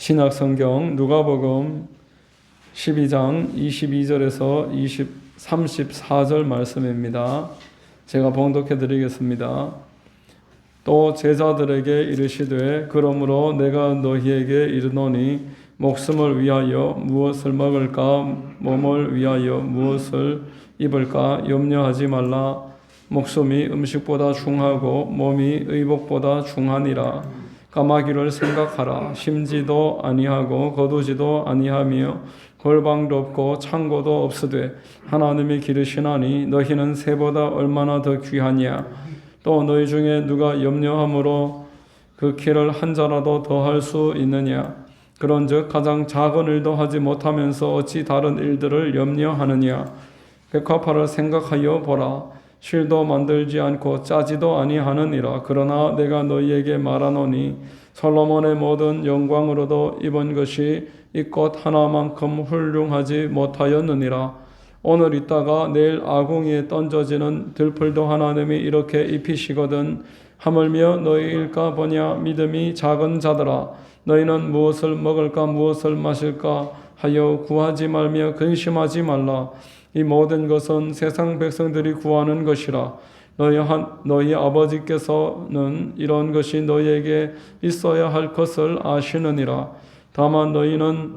신약성경 누가복음 12장 22절에서 34절 말씀입니다. 제가 봉독해 드리겠습니다. 또 제자들에게 이르시되 그러므로 내가 너희에게 이르노니 목숨을 위하여 무엇을 먹을까 몸을 위하여 무엇을 입을까 염려하지 말라. 목숨이 음식보다 중하고 몸이 의복보다 중하니라. 까마귀를 생각하라. 심지도 아니하고 거두지도 아니하며 골방도 없고 창고도 없으되 하나님이 기르시나니 너희는 새보다 얼마나 더 귀하냐. 또 너희 중에 누가 염려함으로 그 키를 한 자라도 더 할 수 있느냐. 그런즉 가장 작은 일도 하지 못하면서 어찌 다른 일들을 염려하느냐. 백화파를 생각하여 보라. 실도 만들지 않고 짜지도 아니하느니라. 그러나 내가 너희에게 말하노니 솔로몬의 모든 영광으로도 입은 것이 이 꽃 하나만큼 훌륭하지 못하였느니라. 오늘 있다가 내일 아궁이에 던져지는 들풀도 하나님이 이렇게 입히시거든. 하물며 너희일까 보냐. 믿음이 작은 자들아, 너희는 무엇을 먹을까 무엇을 마실까 하여 구하지 말며 근심하지 말라. 이 모든 것은 세상 백성들이 구하는 것이라. 너희 아버지께서는 이런 것이 너희에게 있어야 할 것을 아시느니라. 다만 너희는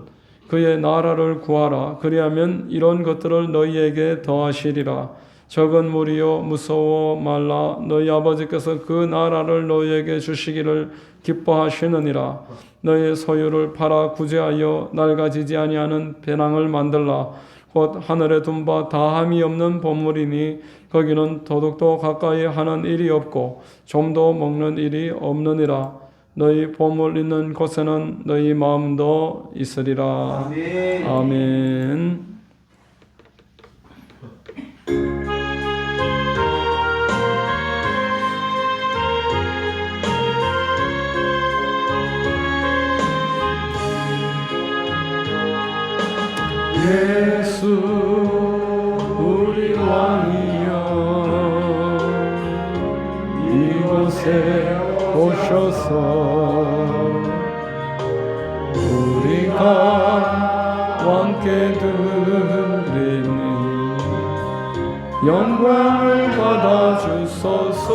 그의 나라를 구하라. 그리하면 이런 것들을 너희에게 더하시리라. 적은 무리여 무서워 말라. 너희 아버지께서 그 나라를 너희에게 주시기를 기뻐하시느니라. 너희의 소유를 팔아 구제하여 낡아지지 아니하는 배낭을 만들라. 곧 하늘에 둔 바 다함이 없는 보물이니 거기는 도둑도 가까이 하는 일이 없고 좀도 먹는 일이 없느니라. 너희 보물 있는 곳에는 너희 마음도 있으리라. 아멘. 아멘. 예수 우리 왕이여 이곳에 오셔서 우리가 왕께 드리는 영광을 받아 주소서.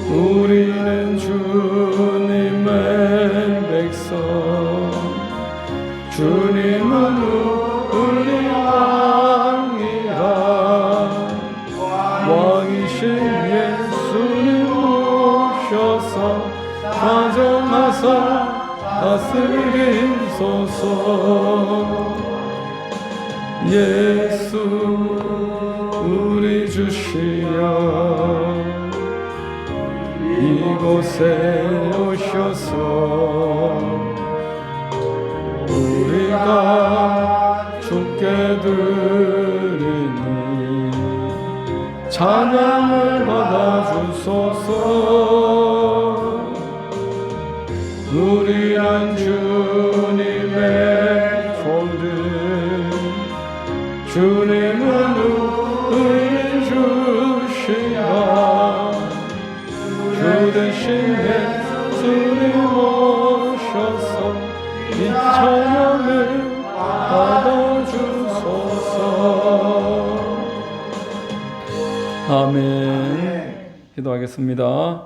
우리는 주님의 백성, 주님은 우리 왕이라. 왕이신 예수님 오셔서 가정하사 다스리소서. 예수 우리 주시여 이곳에 오셔서 우리가 주께 드리는 찬양을 받아주소서. 우리는 주님의 종들, 주님은 우리 주시라. 주 대신 예수님 오셔서 이 찬양을 받아주소서. 아멘. 기도하겠습니다.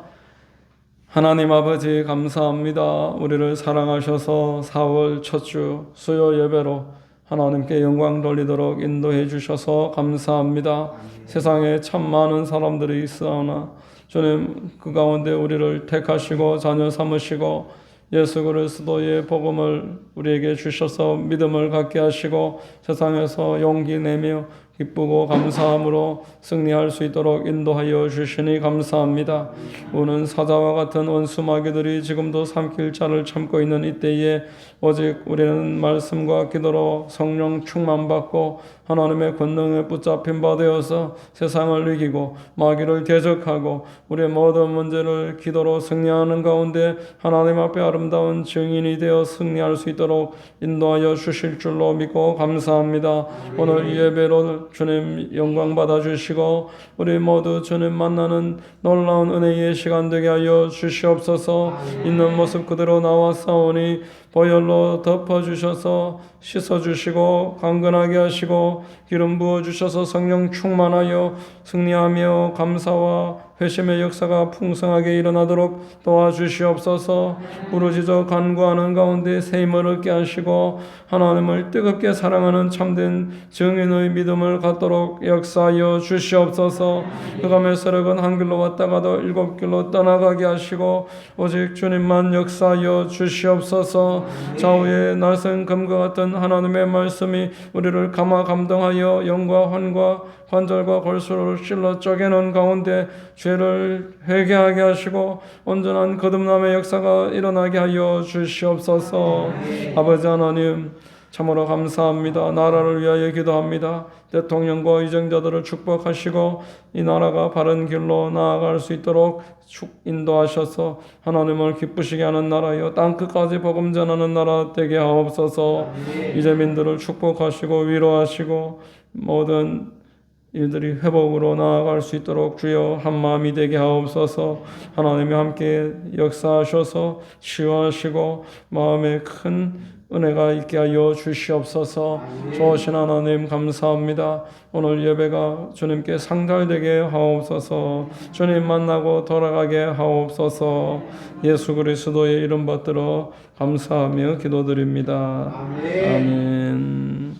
하나님 아버지 감사합니다. 우리를 사랑하셔서 4월 첫 주 수요 예배로 하나님께 영광 돌리도록 인도해 주셔서 감사합니다. 세상에 참 많은 사람들이 있으나 주님 그 가운데 우리를 택하시고 자녀 삼으시고 예수 그리스도의 복음을 우리에게 주셔서 믿음을 갖게 하시고 세상에서 용기 내며 기쁘고 감사함으로 승리할 수 있도록 인도하여 주시니 감사합니다. 우는 사자와 같은 원수마귀들이 지금도 삼킬 자를 참고 있는 이때에 오직 우리는 말씀과 기도로 성령 충만받고 하나님의 권능에 붙잡힌 바 되어서 세상을 이기고 마귀를 대적하고 우리의 모든 문제를 기도로 승리하는 가운데 하나님 앞에 아름다운 증인이 되어 승리할 수 있도록 인도하여 주실 줄로 믿고 감사합니다. 오늘 이 예배를 주님 영광 받아주시고 우리 모두 주님 만나는 놀라운 은혜의 시간 되게 하여 주시옵소서. 있는 모습 그대로 나와싸우니 보혈로 덮어주셔서 씻어주시고 강건하게 하시고 기름 부어주셔서 성령 충만하여 승리하며 감사와 회심의 역사가 풍성하게 일어나도록 도와주시옵소서. 부르짖어 간구하는 가운데 새 힘을 얻게 하시고 하나님을 뜨겁게 사랑하는 참된 증인의 믿음을 갖도록 역사하여 주시옵소서. 흑암의 세력은 한 길로 왔다가도 일곱 길로 떠나가게 하시고 오직 주님만 역사하여 주시옵소서. 좌우의 낯선 검과 같은 하나님의 말씀이 우리를 감화 감동하여 영과 환과 관절과 골수를 찔러 쪼개는 가운데 죄를 회개하게 하시고 온전한 거듭남의 역사가 일어나게 하여 주시옵소서. 아버지 하나님 참으로 감사합니다. 나라를 위하여 기도합니다. 대통령과 의정자들을 축복하시고 이 나라가 바른 길로 나아갈 수 있도록 인도하셔서 하나님을 기쁘시게 하는 나라여 땅끝까지 복음 전하는 나라 되게 하옵소서. 이재민들을 축복하시고 위로하시고 모든 일들이 회복으로 나아갈 수 있도록 주여 한마음이 되게 하옵소서. 하나님이 함께 역사하셔서 치유하시고 마음에 큰 은혜가 있게 하여 주시옵소서. 좋으신 하나님 감사합니다. 오늘 예배가 주님께 상달되게 하옵소서. 주님 만나고 돌아가게 하옵소서. 예수 그리스도의 이름 받들어 감사하며 기도드립니다. 아멘.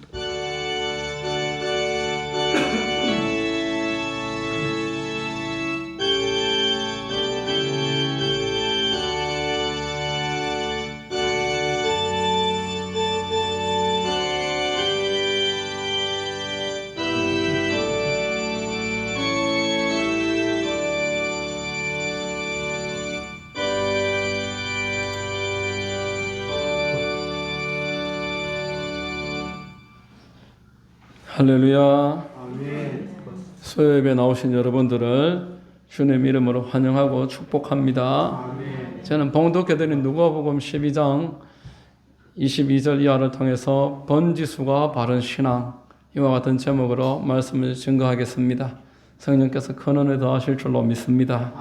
할렐루야. 수요예배 나오신 여러분들을 주님 이름으로 환영하고 축복합니다. 저는 봉독해드린 누가복음 12장 22절 이하를 통해서 번지수가 바른 신앙 이와 같은 제목으로 말씀을 증거하겠습니다. 성령께서 큰 은혜 더하실 줄로 믿습니다.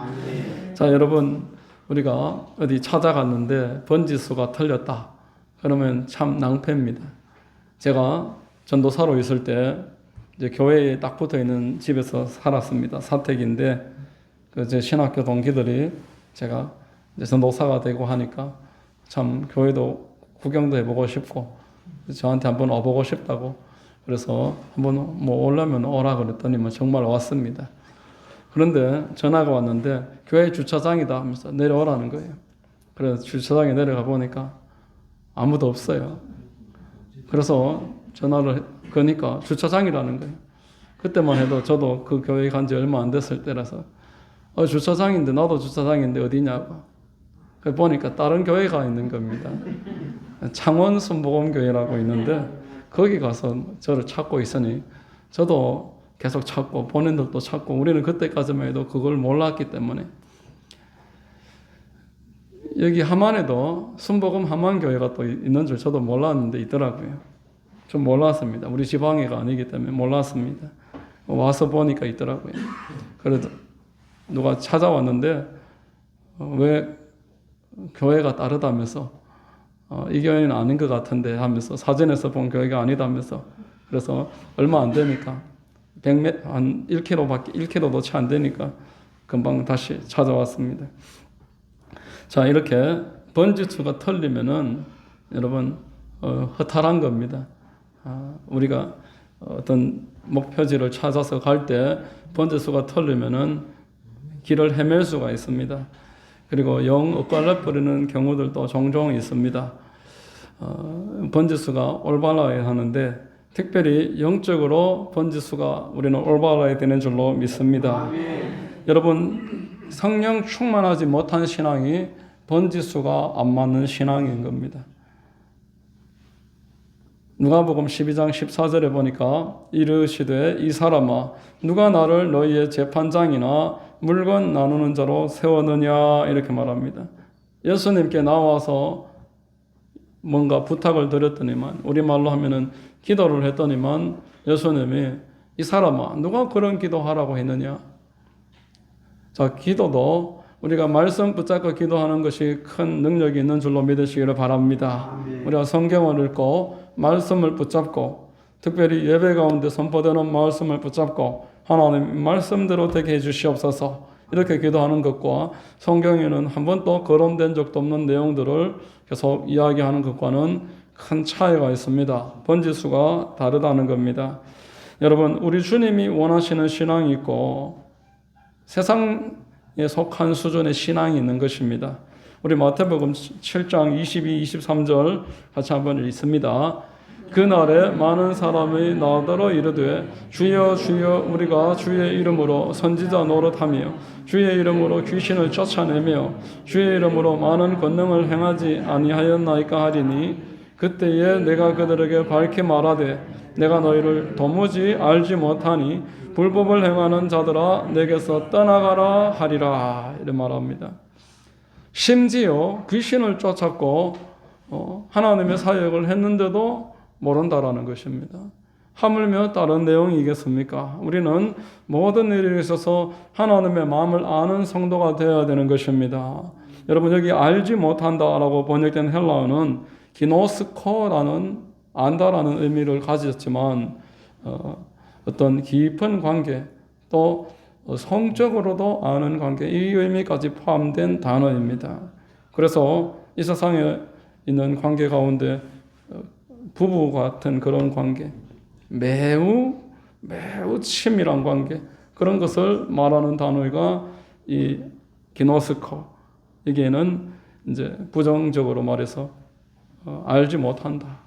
자, 여러분 우리가 어디 찾아갔는데 번지수가 틀렸다 그러면 참 낭패입니다. 제가 전도사로 있을 때 이제 교회에 딱 붙어 있는 집에서 살았습니다. 사택인데 제 신학교 동기들이 제가 이제 전도사가 되고 하니까 참 교회도 구경도 해보고 싶고 저한테 한번 와보고 싶다고 그래서 한번 뭐 오려면 오라 그랬더니 정말 왔습니다. 그런데 전화가 왔는데 교회 주차장이다 하면서 내려오라는 거예요. 그래서 주차장에 내려가 보니까 아무도 없어요. 그래서 전화를 거니까 주차장이라는 거예요. 그때만 해도 저도 그 교회에 간 지 얼마 안 됐을 때라서 주차장인데 나도 주차장인데 어디냐고 보니까 다른 교회가 있는 겁니다. 창원 순복음교회라고 있는데 거기 가서 저를 찾고 있으니 저도 계속 찾고 본인들도 찾고 우리는 그때까지만 해도 그걸 몰랐기 때문에 여기 함안에도 순복음 함안교회가 또 있는 줄 저도 몰랐는데 있더라고요. 좀 몰랐습니다. 우리 지방애가 아니기 때문에 몰랐습니다. 와서 보니까 있더라고요. 그래도 누가 찾아왔는데 왜 교회가 다르다면서 이 교회는 아닌 것 같은데 하면서 사진에서 본 교회가 아니다면서 그래서 얼마 안 되니까 한 1km도 채 안 되니까 금방 다시 찾아왔습니다. 자, 이렇게 번지수가 틀리면은 여러분 허탈한 겁니다. 우리가 어떤 목표지를 찾아서 갈 때 번지수가 틀리면은 길을 헤맬 수가 있습니다. 그리고 영 엇갈려 버리는 경우들도 종종 있습니다. 번지수가 올바라야 하는데 특별히 영적으로 번지수가 우리는 올바라야 되는 줄로 믿습니다. 여러분 성령 충만하지 못한 신앙이 번지수가 안 맞는 신앙인 겁니다. 누가복음 12장 14절에 보니까 이르시되 이 사람아 누가 나를 너희의 재판장이나 물건 나누는 자로 세웠느냐 이렇게 말합니다. 예수님께 나와서 뭔가 부탁을 드렸더니만 우리말로 하면은 기도를 했더니만 예수님이 이 사람아, 누가 그런 기도하라고 했느냐? 자, 기도도 우리가 말씀 붙잡고 기도하는 것이 큰 능력이 있는 줄로 믿으시기를 바랍니다. 우리가 성경을 읽고 말씀을 붙잡고 특별히 예배 가운데 선포되는 말씀을 붙잡고 하나님 말씀대로 되게 해주시옵소서 이렇게 기도하는 것과 성경에는 한 번도 거론된 적도 없는 내용들을 계속 이야기하는 것과는 큰 차이가 있습니다. 번지수가 다르다는 겁니다. 여러분, 우리 주님이 원하시는 신앙이 있고 세상에 속한 수준의 신앙이 있는 것입니다. 우리 마태복음 7장 22, 23절 같이 한번 읽습니다. 그날에 많은 사람이 나더러 이르되 주여 주여 우리가 주의 이름으로 선지자 노릇하며 주의 이름으로 귀신을 쫓아내며 주의 이름으로 많은 권능을 행하지 아니하였나이까 하리니 그때에 내가 그들에게 밝히 말하되 내가 너희를 도무지 알지 못하니 불법을 행하는 자들아 내게서 떠나가라 하리라 이렇게 말합니다. 심지어 귀신을 쫓았고 하나님의 사역을 했는데도 모른다라는 것입니다. 하물며 다른 내용이겠습니까? 우리는 모든 일에 있어서 하나님의 마음을 아는 성도가 되어야 되는 것입니다. 여러분 여기 알지 못한다라고 번역된 헬라어는 기노스코라는 안다라는 의미를 가졌지만 어떤 깊은 관계 또 성적으로도 아는 관계 이 의미까지 포함된 단어입니다. 그래서 이 세상에 있는 관계 가운데 부부 같은 그런 관계 매우 친밀한 관계 그런 것을 말하는 단어가 이 기노스코 여기에는 이제 부정적으로 말해서 알지 못한다.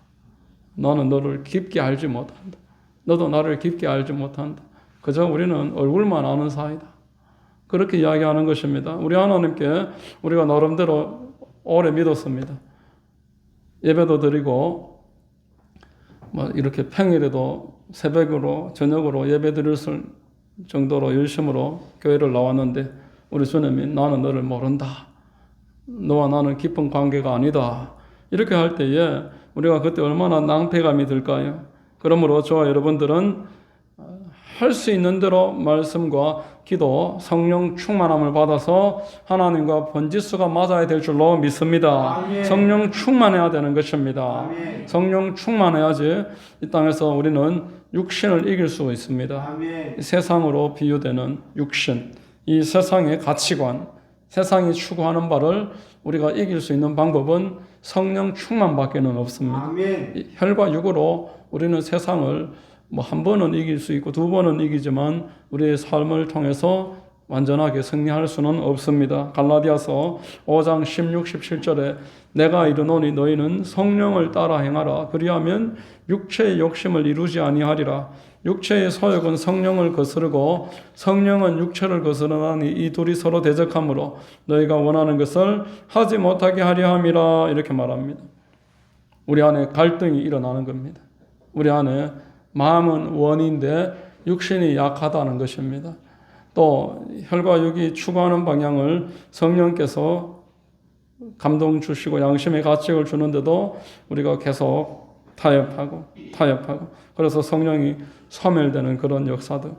나는 너를 깊게 알지 못한다. 너도 나를 깊게 알지 못한다. 그저 우리는 얼굴만 아는 사이다. 그렇게 이야기하는 것입니다. 우리 하나님께 우리가 나름대로 오래 믿었습니다. 예배도 드리고 이렇게 평일에도 새벽으로 저녁으로 예배 드릴 정도로 열심으로 교회를 나왔는데 우리 주님이 나는 너를 모른다. 너와 나는 깊은 관계가 아니다. 이렇게 할 때에 우리가 그때 얼마나 낭패감이 들까요? 그러므로 저와 여러분들은 할 수 있는 대로 말씀과 기도, 성령 충만함을 받아서 하나님과 번지수가 맞아야 될 줄로 믿습니다. 아멘. 성령 충만해야 되는 것입니다. 아멘. 성령 충만해야지 이 땅에서 우리는 육신을 이길 수 있습니다. 아멘. 세상으로 비유되는 육신, 이 세상의 가치관, 세상이 추구하는 바를 우리가 이길 수 있는 방법은 성령 충만밖에는 없습니다. 아멘. 혈과 육으로 우리는 세상을 한 번은 이길 수 있고 두 번은 이기지만 우리의 삶을 통해서 완전하게 승리할 수는 없습니다. 갈라디아서 5장 16, 17절에 내가 이르노니 너희는 성령을 따라 행하라. 그리하면 육체의 욕심을 이루지 아니하리라. 육체의 소욕은 성령을 거스르고 성령은 육체를 거스르나니 이 둘이 서로 대적하므로 너희가 원하는 것을 하지 못하게 하려 함이라. 이렇게 말합니다. 우리 안에 갈등이 일어나는 겁니다. 우리 안에 마음은 원인데 육신이 약하다는 것입니다. 또 혈과 육이 추구하는 방향을 성령께서 감동 주시고 양심의 가책을 주는데도 우리가 계속 타협하고 그래서 성령이 소멸되는 그런 역사들,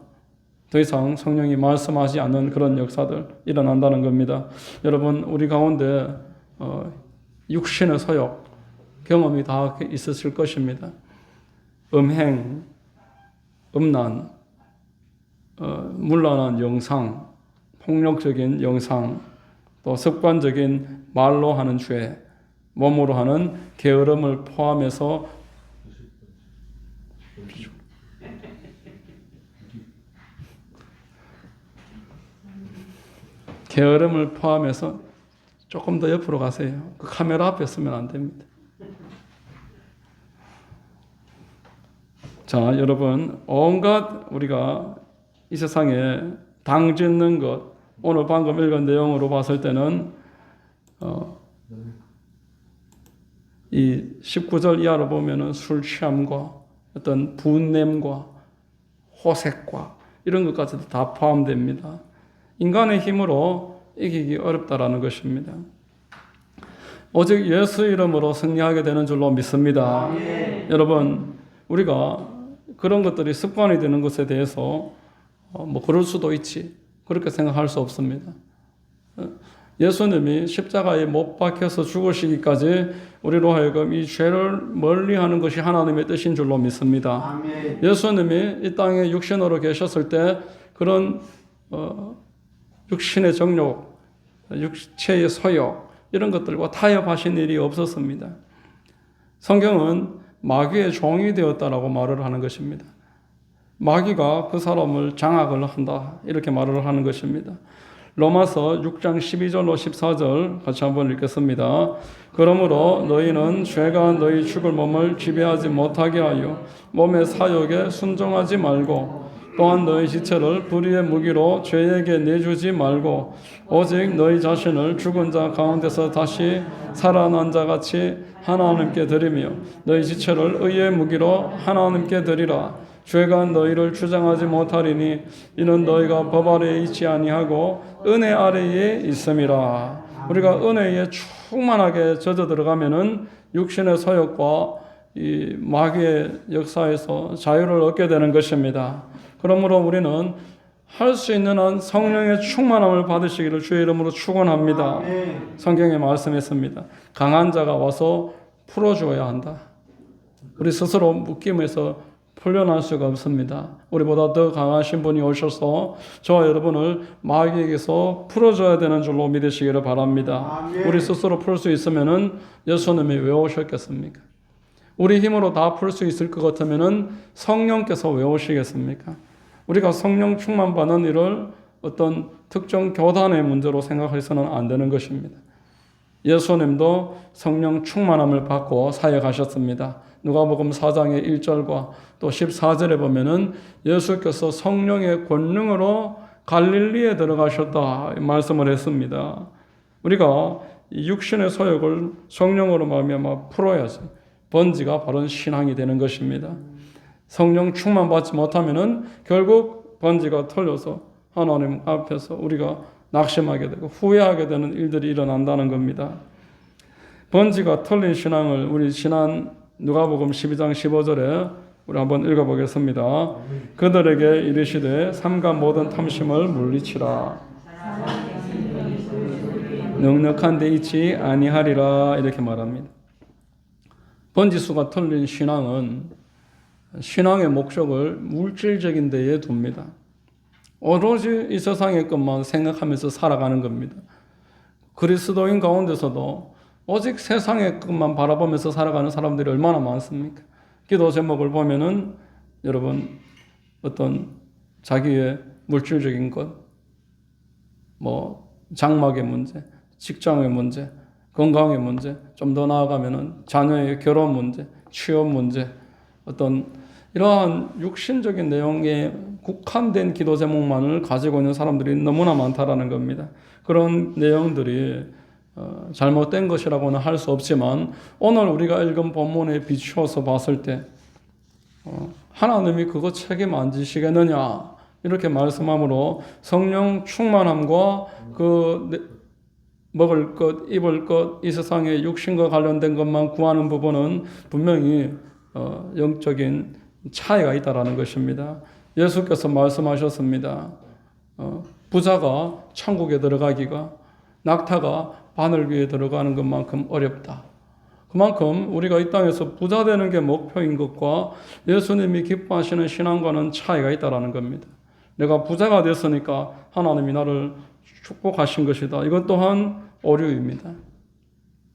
더 이상 성령이 말씀하지 않는 그런 역사들 일어난다는 겁니다. 여러분 우리 가운데 육신의 소욕 경험이 다 있으실 것입니다. 음행, 음란, 문란한 영상, 폭력적인 영상, 또 습관적인 말로 하는 죄, 몸으로 하는 게으름을 포함해서 조금 더 옆으로 가세요. 그 카메라 앞에 서면 안 됩니다. 자, 여러분, 온갖 우리가 이 세상에 당짓는 것, 오늘 방금 읽은 내용으로 봤을 때는 이 19절 이하로 보면은 술 취함과 어떤 분냄과 호색과 이런 것까지도 다 포함됩니다. 인간의 힘으로 이기기 어렵다라는 것입니다. 오직 예수 이름으로 승리하게 되는 줄로 믿습니다. 여러분, 우리가 그런 것들이 습관이 되는 것에 대해서 뭐 그럴 수도 있지. 그렇게 생각할 수 없습니다. 예수님이 십자가에 못 박혀서 죽으시기까지 우리로 하여금 이 죄를 멀리하는 것이 하나님의 뜻인 줄로 믿습니다. 아멘. 예수님이 이 땅에 육신으로 계셨을 때 그런 육신의 정욕, 육체의 소욕 이런 것들과 타협하신 일이 없었습니다. 성경은 마귀의 종이 되었다라고 말을 하는 것입니다. 마귀가 그 사람을 장악을 한다 이렇게 말을 하는 것입니다. 로마서 6장 12절로 14절 같이 한번 읽겠습니다. 그러므로 너희는 죄가 너희 죽을 몸을 지배하지 못하게 하여 몸의 사욕에 순종하지 말고 또한 너희 지체를 불의의 무기로 죄에게 내주지 말고 오직 너희 자신을 죽은 자 가운데서 다시 살아난 자 같이 하나님께 드리며 너희 지체를 의의 무기로 하나님께 드리라. 죄가 너희를 주장하지 못하리니 이는 너희가 법 아래에 있지 아니하고 은혜 아래에 있음이라. 우리가 은혜에 충만하게 젖어 들어가면은 육신의 소욕과 이 마귀의 역사에서 자유를 얻게 되는 것입니다. 그러므로 우리는 할 수 있는 한 성령의 충만함을 받으시기를 주의 이름으로 축원합니다. 성경에 말씀했습니다. 강한 자가 와서 풀어줘야 한다. 우리 스스로 묶임에서 풀려날 수가 없습니다. 우리보다 더 강하신 분이 오셔서 저와 여러분을 마귀에게서 풀어줘야 되는 줄로 믿으시기를 바랍니다. 아멘. 우리 스스로 풀 수 있으면은 예수님이 왜 오셨겠습니까? 우리 힘으로 다 풀 수 있을 것 같으면은 성령께서 왜 오시겠습니까? 우리가 성령 충만 받는 일을 어떤 특정 교단의 문제로 생각해서는 안 되는 것입니다. 예수님도 성령 충만함을 받고 사역하셨습니다. 누가복음 4장의 1절과 또 14절에 보면은 예수께서 성령의 권능으로 갈릴리에 들어가셨다 말씀을 했습니다. 우리가 이 육신의 소욕을 성령으로 말미암아 풀어야지 번지가 바른 신앙이 되는 것입니다. 성령 충만 받지 못하면은 결국 번지가 털려서 하나님 앞에서 우리가 낙심하게 되고 후회하게 되는 일들이 일어난다는 겁니다. 번지가 털린 신앙을 우리 지난 누가복음 12장 15절에 우리 한번 읽어보겠습니다. 그들에게 이르시되 삼가 모든 탐심을 물리치라. 넉넉한 데 있지 아니하리라 이렇게 말합니다. 번지수가 털린 신앙은 신앙의 목적을 물질적인 데에 둡니다. 오로지 이 세상의 것만 생각하면서 살아가는 겁니다. 그리스도인 가운데서도 오직 세상의 것만 바라보면서 살아가는 사람들이 얼마나 많습니까? 기도 제목을 보면은 여러분 어떤 자기의 물질적인 것, 뭐 장막의 문제, 직장의 문제, 건강의 문제, 좀 더 나아가면은 자녀의 결혼 문제, 취업 문제, 어떤 이러한 육신적인 내용에 국한된 기도 제목만을 가지고 있는 사람들이 너무나 많다라는 겁니다. 그런 내용들이 잘못된 것이라고는 할 수 없지만 오늘 우리가 읽은 본문에 비추어서 봤을 때 하나님이 그거 책임 안 지시겠느냐 이렇게 말씀함으로 성령 충만함과 그 먹을 것, 입을 것, 이 세상의 육신과 관련된 것만 구하는 부분은 분명히 영적인 차이가 있다라는 것입니다. 예수께서 말씀하셨습니다. 부자가 천국에 들어가기가 낙타가 바늘 위에 들어가는 것만큼 어렵다. 그만큼 우리가 이 땅에서 부자 되는 게 목표인 것과 예수님이 기뻐하시는 신앙과는 차이가 있다라는 겁니다. 내가 부자가 됐으니까 하나님이 나를 축복하신 것이다. 이것 또한 오류입니다.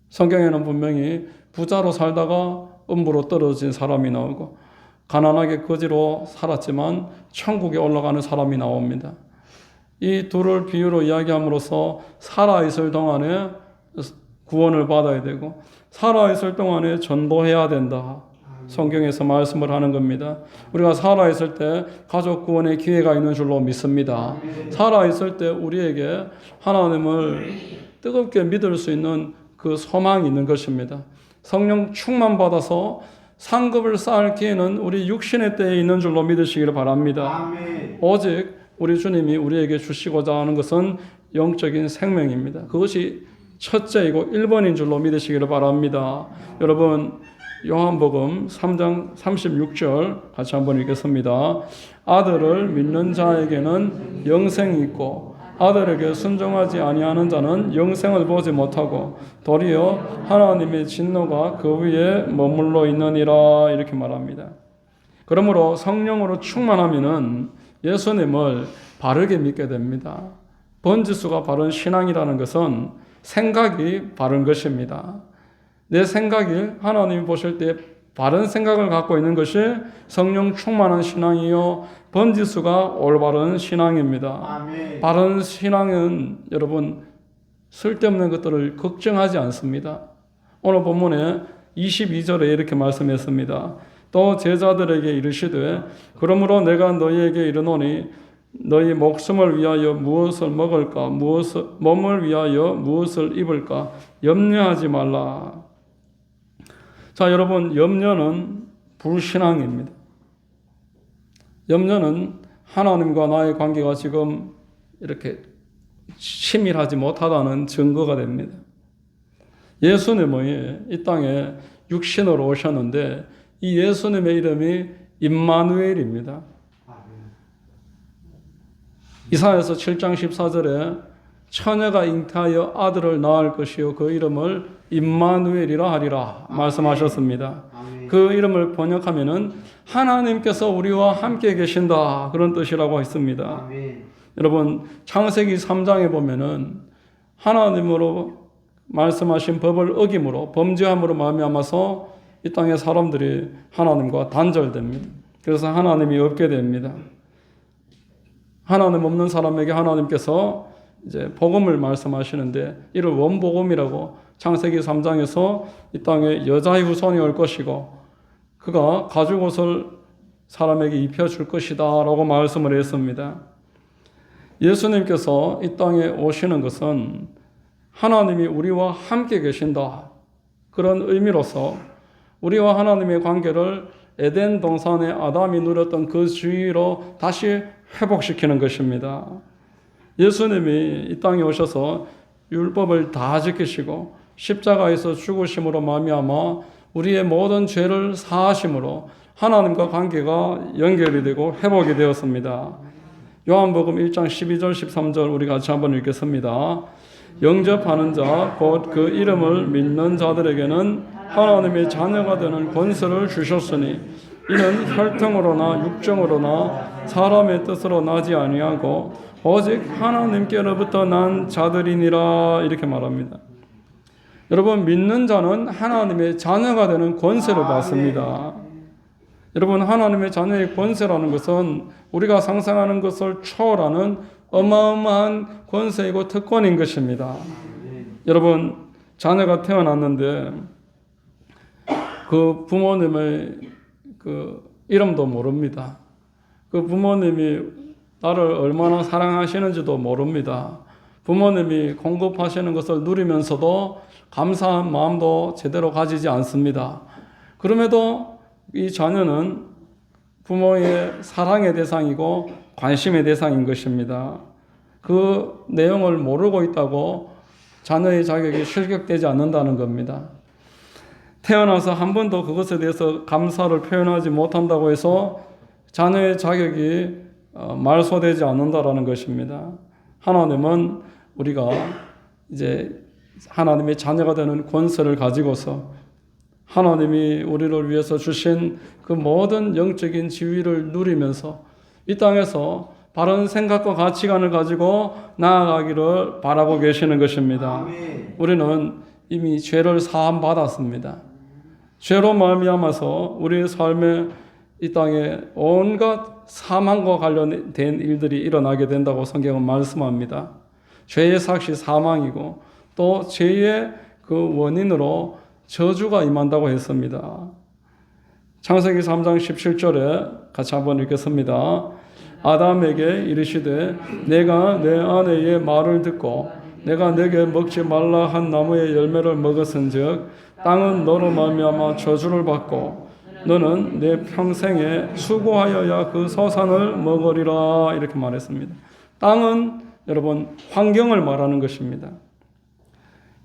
성경에는 분명히 부자로 살다가 음부로 떨어진 사람이 나오고 가난하게 거지로 살았지만 천국에 올라가는 사람이 나옵니다. 이 둘을 비유로 이야기함으로써 살아있을 동안에 구원을 받아야 되고 살아있을 동안에 전도해야 된다. 성경에서 말씀을 하는 겁니다. 우리가 살아있을 때 가족 구원의 기회가 있는 줄로 믿습니다. 살아있을 때 우리에게 하나님을 뜨겁게 믿을 수 있는 그 소망이 있는 것입니다. 성령 충만 받아서 상급을 쌓을 기회는 우리 육신의 때에 있는 줄로 믿으시기를 바랍니다. 아멘. 오직 우리 주님이 우리에게 주시고자 하는 것은 영적인 생명입니다. 그것이 첫째이고 1번인 줄로 믿으시기를 바랍니다. 여러분 요한복음 3장 36절 같이 한번 읽겠습니다. 아들을 믿는 자에게는 영생이 있고 아들에게 순종하지 아니하는 자는 영생을 보지 못하고 도리어 하나님의 진노가 그 위에 머물러 있느니라 이렇게 말합니다. 그러므로 성령으로 충만하면은 예수님을 바르게 믿게 됩니다. 번지수가 바른 신앙이라는 것은 생각이 바른 것입니다. 내 생각이 하나님이 보실 때 바른 생각을 갖고 있는 것이 성령 충만한 신앙이요 번지수가 올바른 신앙입니다. 아멘. 바른 신앙은 여러분 쓸데없는 것들을 걱정하지 않습니다. 오늘 본문에 22절에 이렇게 말씀했습니다. 또 제자들에게 이르시되 그러므로 내가 너희에게 이르노니 너희 목숨을 위하여 무엇을 먹을까 몸을 위하여 무엇을 입을까 염려하지 말라. 자, 여러분, 염려는 불신앙입니다. 염려는 하나님과 나의 관계가 지금 이렇게 친밀하지 못하다는 증거가 됩니다. 예수님이 이 땅에 육신으로 오셨는데 이 예수님의 이름이 임마누엘입니다. 이사야서 7장 14절에 처녀가 잉태하여 아들을 낳을 것이요 그 이름을 임마누엘이라 하리라 말씀하셨습니다. 그 이름을 번역하면은 하나님께서 우리와 함께 계신다 그런 뜻이라고 했습니다. 여러분 창세기 3장에 보면은 하나님으로 말씀하신 법을 어김으로 범죄함으로 말미암아서 이 땅의 사람들이 하나님과 단절됩니다. 그래서 하나님이 없게 됩니다. 하나님 없는 사람에게 하나님께서 이제 복음을 말씀하시는데 이를 원복음이라고 창세기 3장에서 이 땅에 여자의 후손이 올 것이고 그가 가죽옷을 사람에게 입혀줄 것이다 라고 말씀을 했습니다. 예수님께서 이 땅에 오시는 것은 하나님이 우리와 함께 계신다 그런 의미로서 우리와 하나님의 관계를 에덴 동산의 아담이 누렸던 그 주의로 다시 회복시키는 것입니다. 예수님이 이 땅에 오셔서 율법을 다 지키시고 십자가에서 죽으심으로 말미암아 우리의 모든 죄를 사하심으로 하나님과 관계가 연결이 되고 회복이 되었습니다. 요한복음 1장 12절 13절 우리 같이 한번 읽겠습니다. 영접하는 자 곧 그 이름을 믿는 자들에게는 하나님의 자녀가 되는 권세를 주셨으니 이는 혈통으로나 육정으로나 사람의 뜻으로 나지 아니하고 오직 하나님께로부터 난 자들이니라 이렇게 말합니다. 여러분 믿는 자는 하나님의 자녀가 되는 권세를 받습니다. 여러분 하나님의 자녀의 권세라는 것은 우리가 상상하는 것을 초월하는 어마어마한 권세이고 특권인 것입니다. 여러분 자녀가 태어났는데 그 부모님의 그 이름도 모릅니다. 그 부모님이 나를 얼마나 사랑하시는지도 모릅니다. 부모님이 공급하시는 것을 누리면서도 감사한 마음도 제대로 가지지 않습니다. 그럼에도 이 자녀는 부모의 사랑의 대상이고 관심의 대상인 것입니다. 그 내용을 모르고 있다고 자녀의 자격이 실격되지 않는다는 겁니다. 태어나서 한 번도 그것에 대해서 감사를 표현하지 못한다고 해서 자녀의 자격이 말소되지 않는다라는 것입니다. 하나님은 우리가 이제 하나님의 자녀가 되는 권세를 가지고서 하나님이 우리를 위해서 주신 그 모든 영적인 지위를 누리면서 이 땅에서 바른 생각과 가치관을 가지고 나아가기를 바라고 계시는 것입니다. 우리는 이미 죄를 사함 받았습니다. 죄로 말미암아서 우리의 삶에 이 땅에 온갖 사망과 관련된 일들이 일어나게 된다고 성경은 말씀합니다. 죄의 삭시 사망이고 또 죄의 그 원인으로 저주가 임한다고 했습니다. 창세기 3장 17절에 같이 한번 읽겠습니다. 아담에게 이르시되 내가 내 아내의 말을 듣고 내가 내게 먹지 말라 한 나무의 열매를 먹었은즉 땅은 너로 말미암아 저주를 받고 너는 내 평생에 수고하여야 그 소산을 먹으리라 이렇게 말했습니다. 땅은 여러분 환경을 말하는 것입니다.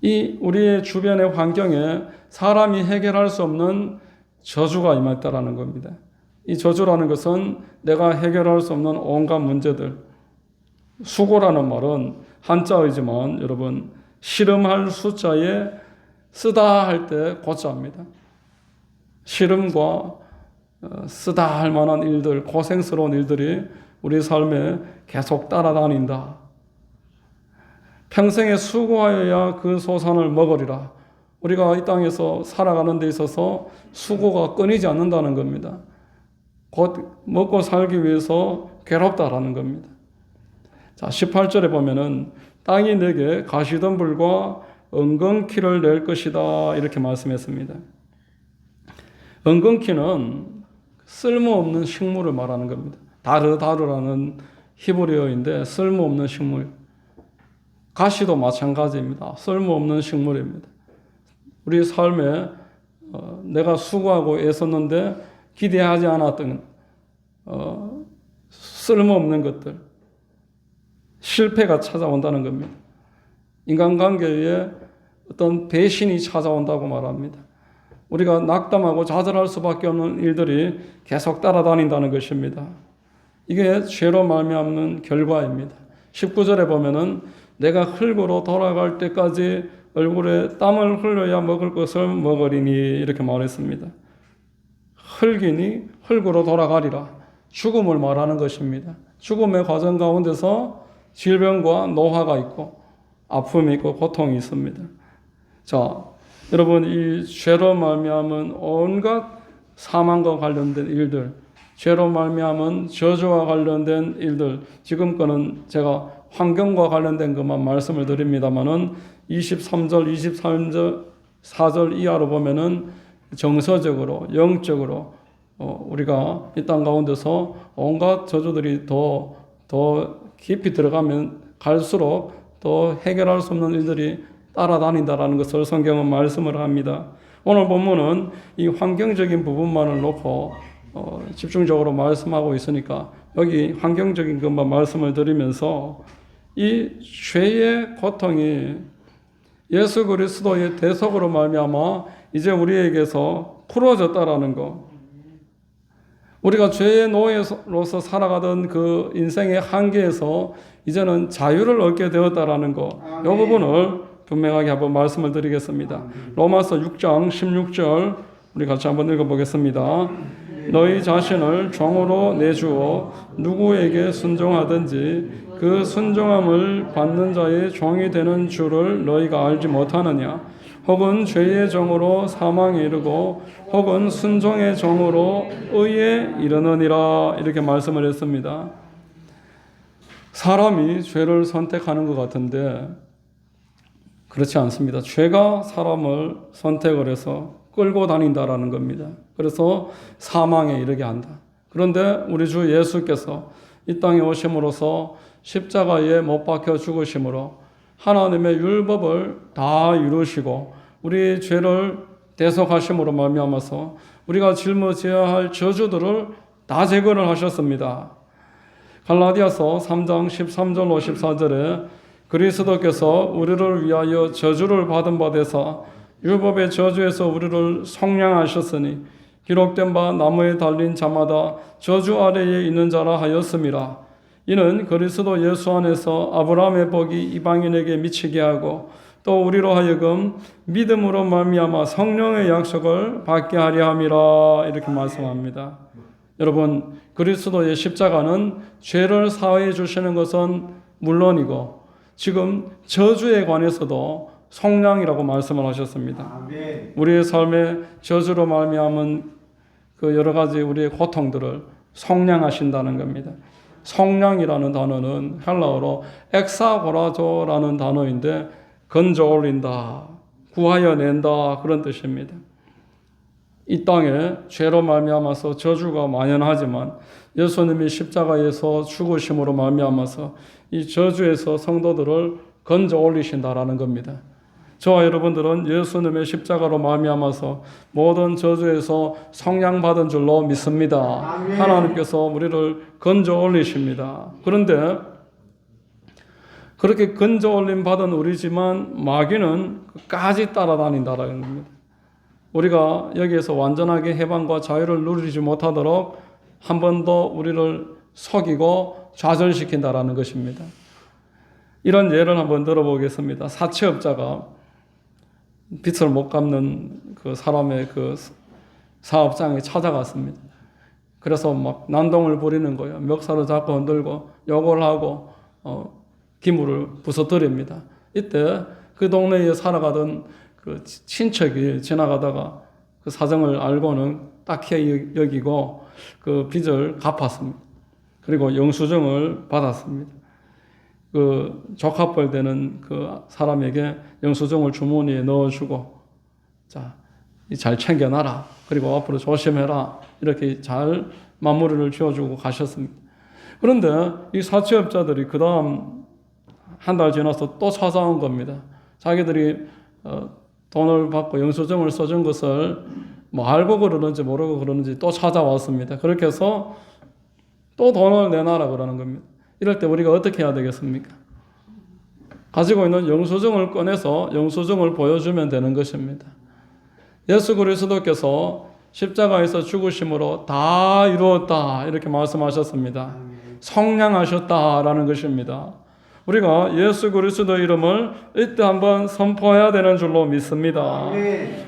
이 우리의 주변의 환경에 사람이 해결할 수 없는 저주가 임했다라는 겁니다. 이 저주라는 것은 내가 해결할 수 없는 온갖 문제들. 수고라는 말은 한자이지만 여러분 씨름할 숫자에 쓰다 할 때 고자입니다. 씨름과 쓰다 할 만한 일들, 고생스러운 일들이 우리 삶에 계속 따라다닌다. 평생에 수고하여야 그 소산을 먹으리라. 우리가 이 땅에서 살아가는 데 있어서 수고가 끊이지 않는다는 겁니다. 곧 먹고 살기 위해서 괴롭다라는 겁니다. 자, 18절에 보면은 땅이 내게 가시덤불과 엉겅퀴를 낼 것이다 이렇게 말씀했습니다. 엉겅퀴는 쓸모없는 식물을 말하는 겁니다. 다르다르라는 히브리어인데 쓸모없는 식물. 가시도 마찬가지입니다. 쓸모없는 식물입니다. 우리 삶에 내가 수고하고 애썼는데 기대하지 않았던 쓸모없는 것들, 실패가 찾아온다는 겁니다. 인간관계에 어떤 배신이 찾아온다고 말합니다. 우리가 낙담하고 좌절할 수밖에 없는 일들이 계속 따라다닌다는 것입니다. 이게 죄로 말미암는 결과입니다. 19절에 보면은 내가 흙으로 돌아갈 때까지 얼굴에 땀을 흘려야 먹을 것을 먹으리니 이렇게 말했습니다. 흙이니 흙으로 돌아가리라. 죽음을 말하는 것입니다. 죽음의 과정 가운데서 질병과 노화가 있고 아픔이 있고 고통이 있습니다. 자, 여러분 이 죄로 말미암은 온갖 사망과 관련된 일들, 죄로 말미암은 저주와 관련된 일들, 지금 거는 제가 환경과 관련된 것만 말씀을 드립니다만은 23절, 24절, 4절 이하로 보면은 정서적으로, 영적으로 우리가 이 땅 가운데서 온갖 저주들이 더 깊이 들어가면 갈수록 더 해결할 수 없는 일들이 따라다닌다라는 것을 성경은 말씀을 합니다. 오늘 본문은 이 환경적인 부분만을 놓고 집중적으로 말씀하고 있으니까 여기 환경적인 것만 말씀을 드리면서 이 죄의 고통이 예수 그리스도의 대속으로 말미암아 이제 우리에게서 풀어졌다라는 것. 우리가 죄의 노예로서 살아가던 그 인생의 한계에서 이제는 자유를 얻게 되었다라는 것. 이 부분을 분명하게 한번 말씀을 드리겠습니다. 로마서 6장 16절 우리 같이 한번 읽어보겠습니다. 너희 자신을 종으로 내주어 누구에게 순종하든지 그 순종함을 받는 자의 종이 되는 줄을 너희가 알지 못하느냐? 혹은 죄의 종으로 사망에 이르고 혹은 순종의 종으로 의에 이르느니라 이렇게 말씀을 했습니다. 사람이 죄를 선택하는 것 같은데 그렇지 않습니다. 죄가 사람을 선택을 해서 끌고 다닌다라는 겁니다. 그래서 사망에 이르게 한다. 그런데 우리 주 예수께서 이 땅에 오심으로써 십자가에 못 박혀 죽으심으로 하나님의 율법을 다 이루시고 우리 죄를 대속하심으로 말미암아서 우리가 짊어져야 할 저주들을 다 제거를 하셨습니다. 갈라디아서 3장 13절 54절에 그리스도께서 우리를 위하여 저주를 받은 바 되사 율법의 저주에서 우리를 속량하셨으니 기록된 바 나무에 달린 자마다 저주 아래에 있는 자라 하였음이라. 이는 그리스도 예수 안에서 아브라함의 복이 이방인에게 미치게 하고 또 우리로 하여금 믿음으로 말미암아 성령의 약속을 받게 하려 함이라 이렇게 말씀합니다. 여러분 그리스도의 십자가는 죄를 사해 주시는 것은 물론이고 지금 저주에 관해서도 속량이라고 말씀을 하셨습니다. 우리의 삶에 저주로 말미암은 그 여러 가지 우리의 고통들을 속량하신다는 겁니다. 속량이라는 단어는 헬라어로 엑사고라조라는 단어인데 건져 올린다, 구하여 낸다 그런 뜻입니다. 이 땅에 죄로 말미암아서 저주가 만연하지만 예수님이 십자가에서 죽으심으로 말미암아서 이 저주에서 성도들을 건져 올리신다라는 겁니다. 저와 여러분들은 예수님의 십자가로 말미암아서 모든 저주에서 속량받은 줄로 믿습니다. 하나님께서 우리를 건져 올리십니다. 그런데 그렇게 건져 올림 받은 우리지만 마귀는 끝까지 따라다닌다라는 겁니다. 우리가 여기에서 완전하게 해방과 자유를 누리지 못하도록 한 번 더 우리를 속이고 좌절시킨다라는 것입니다. 이런 예를 한번 들어보겠습니다. 사채업자가 빚을 못 갚는 그 사람의 그 사업장에 찾아갔습니다. 그래서 막 난동을 부리는 거예요. 멱살을 잡고 흔들고 욕을 하고 기물을 부서뜨립니다. 이때 그 동네에 살아가던 그 친척이 지나가다가 그 사정을 알고는 딱히 여기고 그 빚을 갚았습니다. 그리고 영수증을 받았습니다. 그 적합벌 되는 그 사람에게 영수증을 주머니에 넣어주고, 자, 잘 챙겨놔라. 그리고 앞으로 조심해라. 이렇게 잘 마무리를 지어주고 가셨습니다. 그런데 이 사채업자들이 그 다음 한 달 지나서 또 찾아온 겁니다. 자기들이 돈을 받고 영수증을 써준 것을 뭐 알고 그러는지 모르고 그러는지 또 찾아왔습니다. 그렇게 해서 또 돈을 내놔라 그러는 겁니다. 이럴 때 우리가 어떻게 해야 되겠습니까? 가지고 있는 영수증을 꺼내서 영수증을 보여주면 되는 것입니다. 예수 그리스도께서 십자가에서 죽으심으로 다 이루었다 이렇게 말씀하셨습니다. 성량하셨다라는 것입니다. 우리가 예수 그리스도 이름을 이때 한번 선포해야 되는 줄로 믿습니다.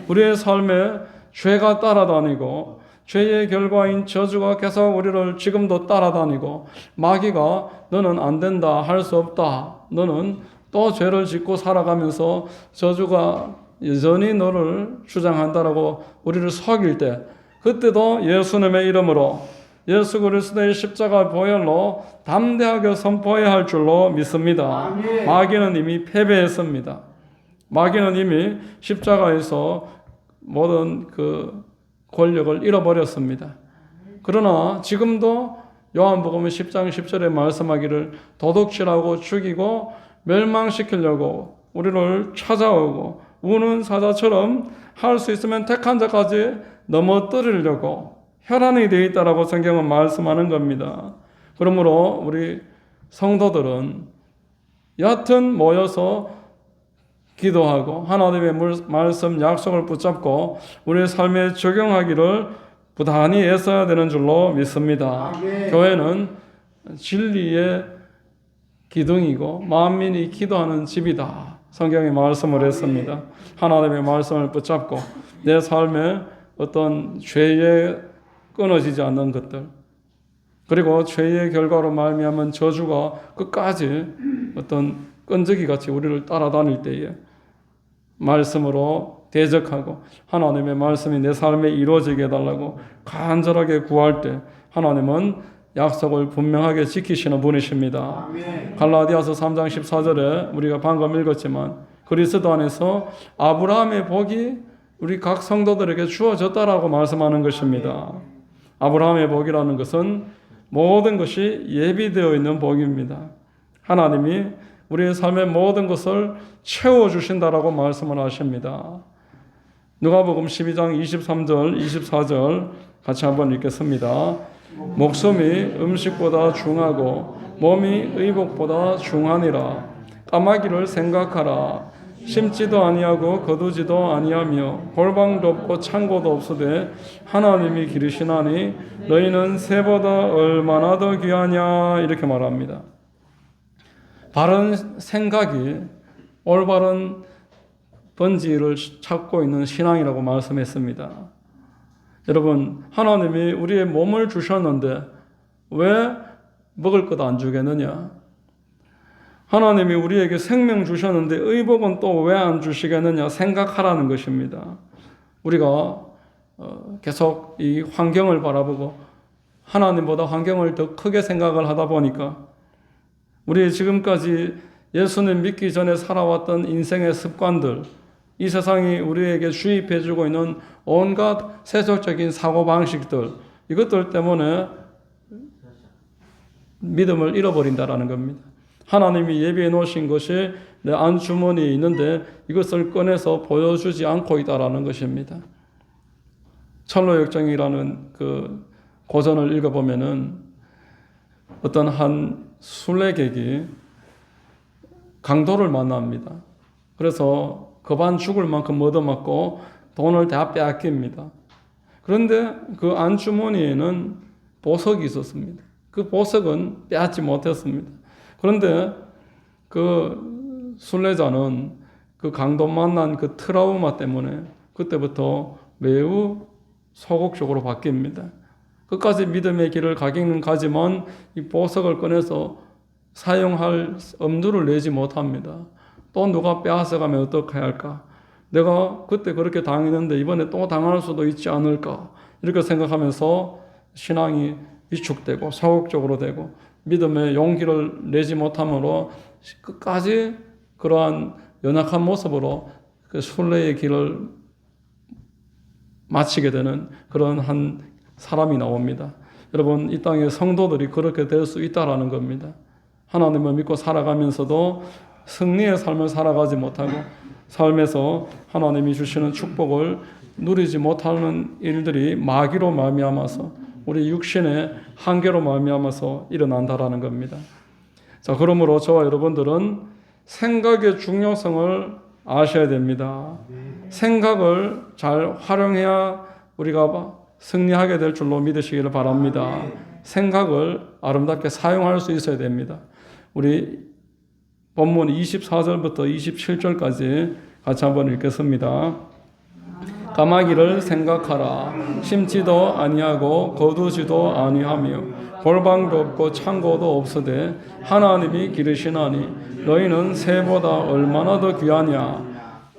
우리의 삶에 죄가 따라다니고 죄의 결과인 저주가 계속 우리를 지금도 따라다니고 마귀가 너는 안 된다, 할 수 없다, 너는 또 죄를 짓고 살아가면서 저주가 여전히 너를 주장한다라고 우리를 속일 때, 그때도 예수님의 이름으로 예수 그리스도의 십자가 보혈로 담대하게 선포해야 할 줄로 믿습니다. 아멘. 마귀는 이미 패배했습니다. 마귀는 이미 십자가에서 모든 그 권력을 잃어버렸습니다. 그러나 지금도 요한복음 10장 10절에 말씀하기를 도둑질하고 죽이고 멸망시키려고 우리를 찾아오고 우는 사자처럼 할 수 있으면 택한 자까지 넘어뜨리려고 혈안이 되어 있다라고 성경은 말씀하는 겁니다. 그러므로 우리 성도들은 여하튼 모여서 기도하고 하나님의 말씀 약속을 붙잡고 우리의 삶에 적용하기를 부단히 애써야 되는 줄로 믿습니다. 아멘. 교회는 진리의 기둥이고 만민이 기도하는 집이다. 성경이 말씀을 했습니다. 하나님의 말씀을 붙잡고 내 삶에 어떤 죄에 끊어지지 않는 것들, 그리고 죄의 결과로 말미암은 저주가 끝까지 어떤 끈적이 같이 우리를 따라다닐 때에 말씀으로 대적하고 하나님의 말씀이 내 삶에 이루어지게 해달라고 간절하게 구할 때 하나님은 약속을 분명하게 지키시는 분이십니다. 아멘. 갈라디아서 3장 14절에 우리가 방금 읽었지만 그리스도 안에서 아브라함의 복이 우리 각 성도들에게 주어졌다라고 말씀하는 것입니다. 아브라함의 복이라는 것은 모든 것이 예비되어 있는 복입니다. 하나님이 우리의 삶의 모든 것을 채워주신다라고 말씀을 하십니다. 누가복음 12장 23절, 24절 같이 한번 읽겠습니다. 목숨이 음식보다 중하고 몸이 의복보다 중하니라. 까마귀를 생각하라. 심지도 아니하고 거두지도 아니하며 골방도 없고 창고도 없으되 하나님이 기르시나니 너희는 새보다 얼마나 더 귀하냐 이렇게 말합니다. 바른 생각이 올바른 번지를 찾고 있는 신앙이라고 말씀했습니다. 여러분, 하나님이 우리의 몸을 주셨는데 왜 먹을 것 안 주겠느냐? 하나님이 우리에게 생명 주셨는데 의복은 또 왜 안 주시겠느냐 생각하라는 것입니다. 우리가 계속 이 환경을 바라보고 하나님보다 환경을 더 크게 생각을 하다 보니까 우리 지금까지 예수님 믿기 전에 살아왔던 인생의 습관들, 이 세상이 우리에게 주입해주고 있는 온갖 세속적인 사고방식들, 이것들 때문에 믿음을 잃어버린다라는 겁니다. 하나님이 예비해 놓으신 것이 내 안주머니에 있는데 이것을 꺼내서 보여주지 않고 있다라는 것입니다. 철로역정이라는 그 고전을 읽어보면은 어떤 한 순례객이 강도를 만납니다. 그래서 겁안 죽을 만큼 얻어맞고 돈을 다 빼앗깁니다. 그런데 그 안주머니에는 보석이 있었습니다. 그 보석은 빼앗지 못했습니다. 그런데 그 순례자는 그 강도 만난 그 트라우마 때문에 그때부터 매우 소극적으로 바뀝니다. 끝까지 믿음의 길을 가기는 가지만 이 보석을 꺼내서 사용할 엄두를 내지 못합니다. 또 누가 빼앗아가면 어떻게 할까? 내가 그때 그렇게 당했는데 이번에 또 당할 수도 있지 않을까? 이렇게 생각하면서 신앙이 위축되고 소극적으로 되고 믿음의 용기를 내지 못함으로 끝까지 그러한 연약한 모습으로 그 순례의 길을 마치게 되는 그런 한 사람이 나옵니다. 여러분, 이 땅의 성도들이 그렇게 될 수 있다라는 겁니다. 하나님을 믿고 살아가면서도 승리의 삶을 살아가지 못하고 삶에서 하나님이 주시는 축복을 누리지 못하는 일들이 마귀로 말미암아서 우리 육신의 한계로 말미암아서 일어난다라는 겁니다. 자, 그러므로 저와 여러분들은 생각의 중요성을 아셔야 됩니다. 생각을 잘 활용해야 우리가 승리하게 될 줄로 믿으시기를 바랍니다. 생각을 아름답게 사용할 수 있어야 됩니다. 우리 본문 24절부터 27절까지 같이 한번 읽겠습니다. 까마귀를 생각하라. 심지도 아니하고 거두지도 아니하며 골방도 없고 창고도 없으되 하나님이 기르시나니 너희는 새보다 얼마나 더 귀하냐.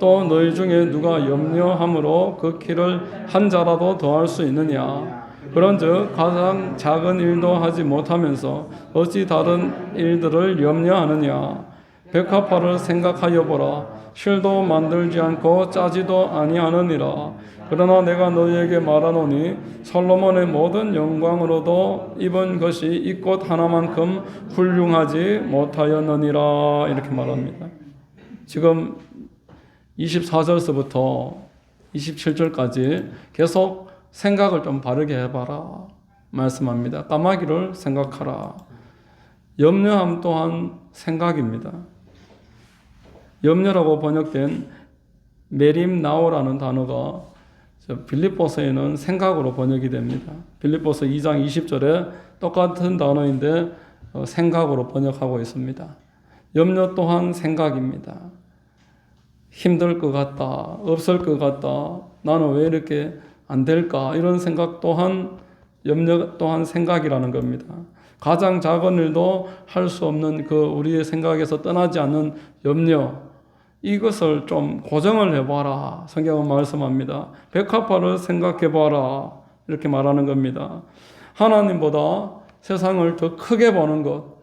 또 너희 중에 누가 염려함으로 그 키를 한 자라도 더할 수 있느냐. 그런즉 가장 작은 일도 하지 못하면서 어찌 다른 일들을 염려하느냐. 백합화를 생각하여 보라. 실도 만들지 않고 짜지도 아니하느니라. 그러나 내가 너희에게 말하노니 솔로몬의 모든 영광으로도 입은 것이 이 꽃 하나만큼 훌륭하지 못하였느니라. 이렇게 말합니다. 지금 24절서부터 27절까지 계속 생각을 좀 바르게 해봐라 말씀합니다. 까마귀를 생각하라. 염려함 또한 생각입니다. 염려라고 번역된 메림나오라는 단어가 빌립보서에는 생각으로 번역이 됩니다. 빌립보서 2장 20절에 똑같은 단어인데 생각으로 번역하고 있습니다. 염려 또한 생각입니다. 힘들 것 같다, 없을 것 같다, 나는 왜 이렇게 안 될까, 이런 생각 또한 염려 또한 생각이라는 겁니다. 가장 작은 일도 할 수 없는 그 우리의 생각에서 떠나지 않는 염려, 이것을 좀 고정을 해봐라. 성경은 말씀합니다. 백합화를 생각해봐라. 이렇게 말하는 겁니다. 하나님보다 세상을 더 크게 보는 것,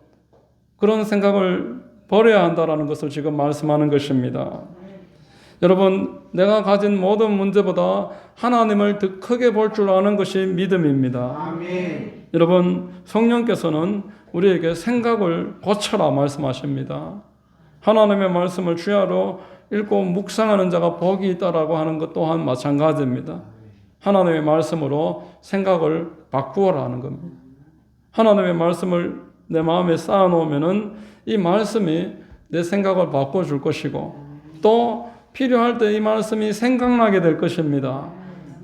그런 생각을 버려야 한다는 것을 지금 말씀하는 것입니다. 여러분, 내가 가진 모든 문제보다 하나님을 더 크게 볼 줄 아는 것이 믿음입니다. 아멘. 여러분, 성령께서는 우리에게 생각을 고쳐라 말씀하십니다. 하나님의 말씀을 주야로 읽고 묵상하는 자가 복이 있다라고 하는 것 또한 마찬가지입니다. 하나님의 말씀으로 생각을 바꾸어라 하는 겁니다. 하나님의 말씀을 내 마음에 쌓아놓으면은 이 말씀이 내 생각을 바꿔줄 것이고 또 필요할 때 이 말씀이 생각나게 될 것입니다.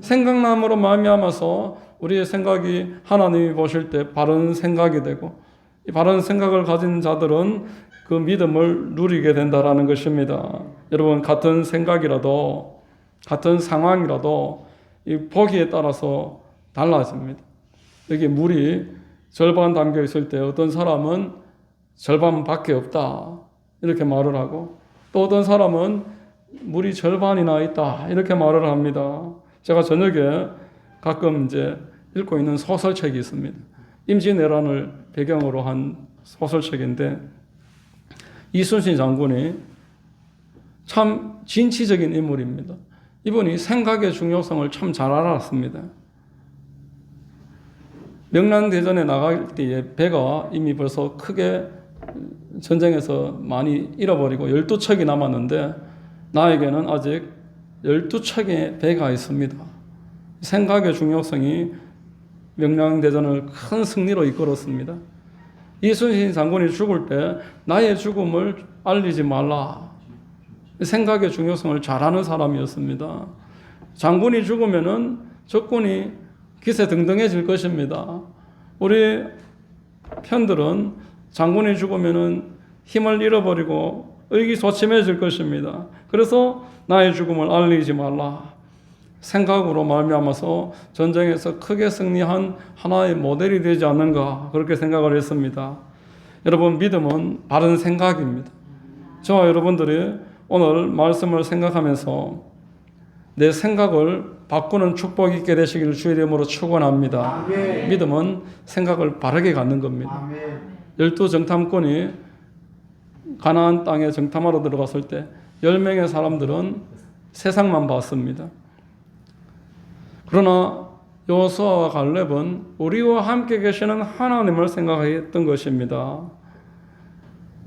생각남으로 말미암아서 우리의 생각이 하나님이 보실 때 바른 생각이 되고 이 바른 생각을 가진 자들은 그 믿음을 누리게 된다라는 것입니다. 여러분, 같은 생각이라도 같은 상황이라도 이 보기에 따라서 달라집니다. 여기 물이 절반 담겨 있을 때 어떤 사람은 절반밖에 없다 이렇게 말을 하고 또 어떤 사람은 물이 절반이나 있다 이렇게 말을 합니다. 제가 저녁에 가끔 이제 읽고 있는 소설책이 있습니다. 임진왜란을 배경으로 한 소설책인데 이순신 장군이 참 진취적인 인물입니다. 이분이 생각의 중요성을 참 잘 알았습니다. 명란대전에 나갈 때에 배가 이미 벌써 크게 전쟁에서 많이 잃어버리고 12척이 남았는데 나에게는 아직 12척의 배가 있습니다. 생각의 중요성이 명량대전을 큰 승리로 이끌었습니다. 이순신 장군이 죽을 때 나의 죽음을 알리지 말라. 생각의 중요성을 잘 아는 사람이었습니다. 장군이 죽으면은 적군이 기세등등해질 것입니다. 우리 편들은 장군이 죽으면은 힘을 잃어버리고 의기소침해질 것입니다. 그래서 나의 죽음을 알리지 말라. 생각으로 말미암아서 전쟁에서 크게 승리한 하나의 모델이 되지 않는가 그렇게 생각을 했습니다. 여러분, 믿음은 바른 생각입니다. 저와 여러분들이 오늘 말씀을 생각하면서 내 생각을 바꾸는 축복이 있게 되시기를 주의 이름으로 축원합니다. 아멘. 믿음은 생각을 바르게 갖는 겁니다. 아멘. 12정탐꾼이 가나안 땅에 정탐하러 들어갔을 때 10명의 사람들은 세상만 봤습니다. 그러나 여호수아와 갈렙은 우리와 함께 계시는 하나님을 생각했던 것입니다.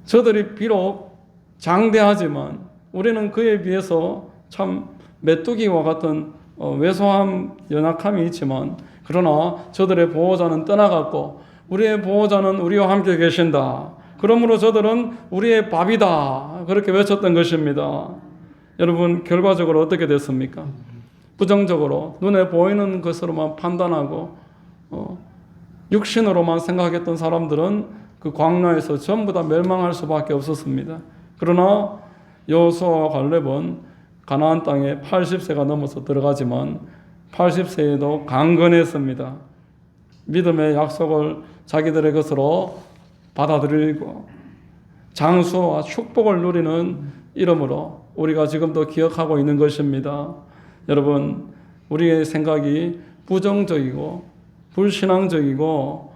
저들이 비록 장대하지만 우리는 그에 비해서 참 메뚜기와 같은 왜소함, 연약함이 있지만 그러나 저들의 보호자는 떠나갔고 우리의 보호자는 우리와 함께 계신다. 그러므로 저들은 우리의 밥이다. 그렇게 외쳤던 것입니다. 여러분, 결과적으로 어떻게 됐습니까? 부정적으로 눈에 보이는 것으로만 판단하고 육신으로만 생각했던 사람들은 그 광야에서 전부 다 멸망할 수밖에 없었습니다. 그러나 여호수아와 갈렙은 가나안 땅에 80세가 넘어서 들어가지만 80세에도 강건했습니다. 믿음의 약속을 자기들의 것으로 받아들이고 장수와 축복을 누리는 이름으로 우리가 지금도 기억하고 있는 것입니다. 여러분, 우리의 생각이 부정적이고 불신앙적이고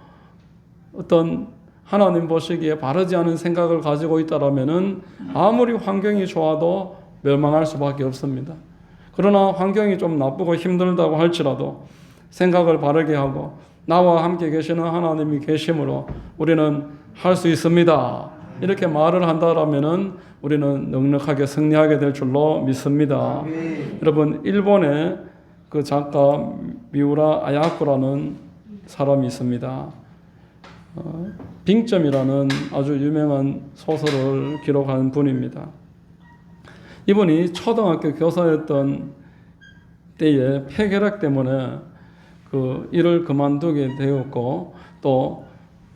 어떤 하나님 보시기에 바르지 않은 생각을 가지고 있다라면은 아무리 환경이 좋아도 멸망할 수밖에 없습니다. 그러나 환경이 좀 나쁘고 힘들다고 할지라도 생각을 바르게 하고 나와 함께 계시는 하나님이 계심으로 우리는 할 수 있습니다. 이렇게 말을 한다라면은 우리는 넉넉하게 승리하게 될 줄로 믿습니다. 여러분, 일본의 그 작가 미우라 아야코라는 사람이 있습니다. 빙점이라는 아주 유명한 소설을 기록한 분입니다. 이분이 초등학교 교사였던 때에 폐결핵 때문에 그 일을 그만두게 되었고 또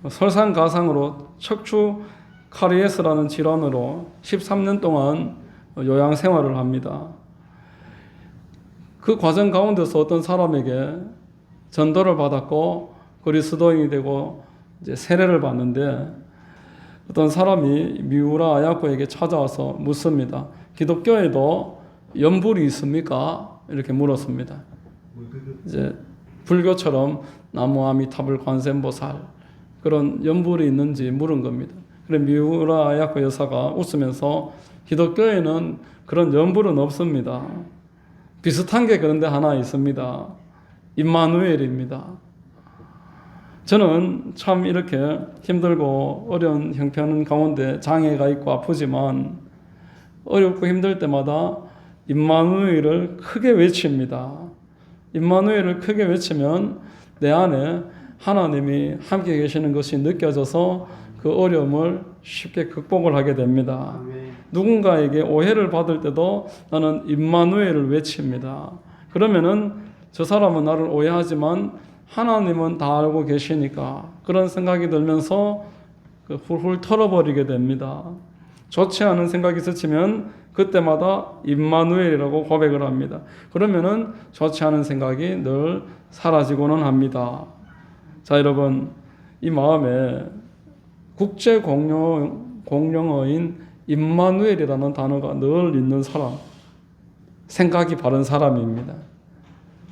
설상가상으로 척추 카리에스라는 질환으로 13년 동안 요양 생활을 합니다. 그 과정 가운데서 어떤 사람에게 전도를 받았고 그리스도인이 되고 이제 세례를 받는데 어떤 사람이 미우라 아야코에게 찾아와서 묻습니다. 기독교에도 연불이 있습니까? 이렇게 물었습니다. 이제 불교처럼 나무 아미타불 관세음보살 그런 연불이 있는지 물은 겁니다. 그래 미우라 아야코 여사가 웃으면서 기독교에는 그런 연불은 없습니다. 비슷한 게 그런데 하나 있습니다. 임마누엘입니다. 저는 참 이렇게 힘들고 어려운 형편 가운데 장애가 있고 아프지만 어렵고 힘들 때마다 임마누엘을 크게 외칩니다. 임마누엘을 크게 외치면 내 안에 하나님이 함께 계시는 것이 느껴져서 그 어려움을 쉽게 극복을 하게 됩니다. 누군가에게 오해를 받을 때도 나는 임마누엘을 외칩니다. 그러면은 저 사람은 나를 오해하지만 하나님은 다 알고 계시니까 그런 생각이 들면서 훌훌 털어버리게 됩니다. 좋지 않은 생각이 스치면 그때마다 임마누엘이라고 고백을 합니다. 그러면은 좋지 않은 생각이 늘 사라지고는 합니다. 자, 여러분, 이 마음에 국제 공용어인 임마누엘이라는 단어가 늘 있는 사람, 생각이 바른 사람입니다.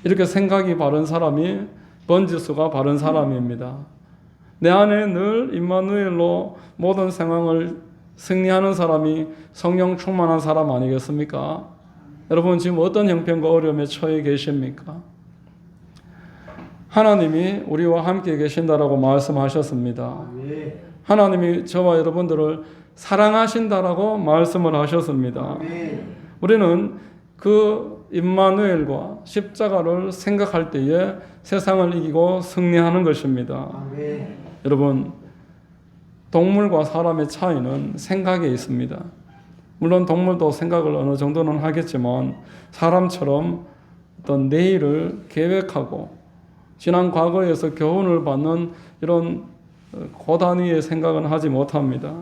이렇게 생각이 바른 사람이 번지수가 바른 사람입니다. 내 안에 늘 임마누엘로 모든 상황을 승리하는 사람이 성령 충만한 사람 아니겠습니까? 여러분, 지금 어떤 형편과 어려움에 처해 계십니까? 하나님이 우리와 함께 계신다라고 말씀하셨습니다. 하나님이 저와 여러분들을 사랑하신다라고 말씀을 하셨습니다. 우리는 그 임마누엘과 십자가를 생각할 때에 세상을 이기고 승리하는 것입니다. 여러분, 동물과 사람의 차이는 생각에 있습니다. 물론 동물도 생각을 어느 정도는 하겠지만 사람처럼 어떤 내일을 계획하고 지난 과거에서 교훈을 받는 이런 고단위의 생각은 하지 못합니다.